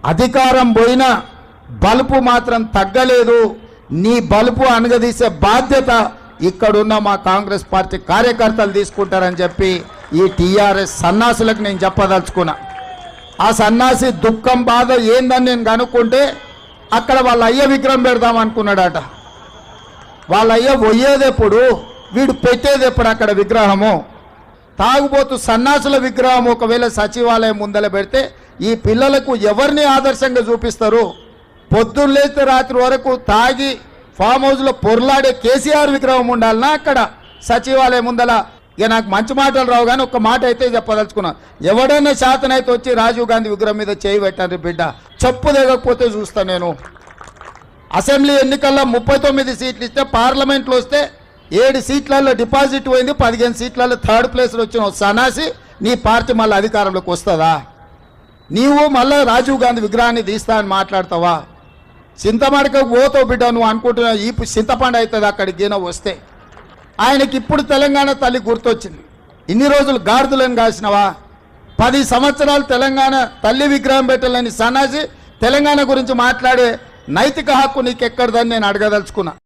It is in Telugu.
అధికారం పోయినా బలుపు మాత్రం తగ్గలేదు. నీ బలుపు అనగదీసే బాధ్యత ఇక్కడున్న మా కాంగ్రెస్ పార్టీ కార్యకర్తలు తీసుకుంటారని చెప్పి ఈ టీఆర్ఎస్ సన్నాసులకు నేను చెప్పదలుచుకున్నా. ఆ సన్నాసి దుఃఖం బాధ ఏందని నేను కనుక్కుంటే అక్కడ వాళ్ళ అయ్య విగ్రహం పెడదాం అనుకున్నాడట. వాళ్ళ అయ్య పోయేదెప్పుడు, వీడు పెట్టేదెప్పుడు అక్కడ విగ్రహము? తాగుబోతు సన్నాసుల విగ్రహం ఒకవేళ సచివాలయం ముందల పెడితే ఈ పిల్లలకు ఎవరిని ఆదర్శంగా చూపిస్తారు? పొద్దున్న లేస్తే రాత్రి వరకు తాగి ఫామ్ హౌస్లో పొర్లాడే కేసీఆర్ విగ్రహం ఉండాలన్నా అక్కడ సచివాలయం ముందల? ఇక నాకు మంచి మాటలు రావు కానీ ఒక్క మాట అయితే చెప్పదలుచుకున్నా. ఎవడైనా శాతనైతే వచ్చి రాజీవ్ గాంధీ విగ్రహం మీద చేయి పెట్టండి బిడ్డ, చెప్పు దిగకపోతే చూస్తా నేను. అసెంబ్లీ ఎన్నికల్లో 39 సీట్లు ఇస్తే పార్లమెంట్లో వస్తే 7 సీట్లలో డిపాజిట్ పోయింది, 15 సీట్లలో థర్డ్ ప్లేస్లో వచ్చిన సన్నాసి నీ పార్టీ మళ్ళీ అధికారంలోకి వస్తుందా? నీవు మళ్ళీ రాజీవ్ గాంధీ విగ్రహాన్ని తీస్తా అని మాట్లాడతావా? చింతమడకకు పోతావు బిడ్డ, నువ్వు అనుకుంటున్నావు ఈ చింతపండు అవుతుంది అక్కడికి గిన వస్తే. ఆయనకి ఇప్పుడు తెలంగాణ తల్లి గుర్తొచ్చింది. ఇన్ని రోజులు గాడిదలను కాసినవా? 10 సంవత్సరాలు తెలంగాణ తల్లి విగ్రహం పెట్టాలని సన్నాసి తెలంగాణ గురించి మాట్లాడే నైతిక హక్కు నీకెక్కడదని నేను అడగదలుచుకున్నా.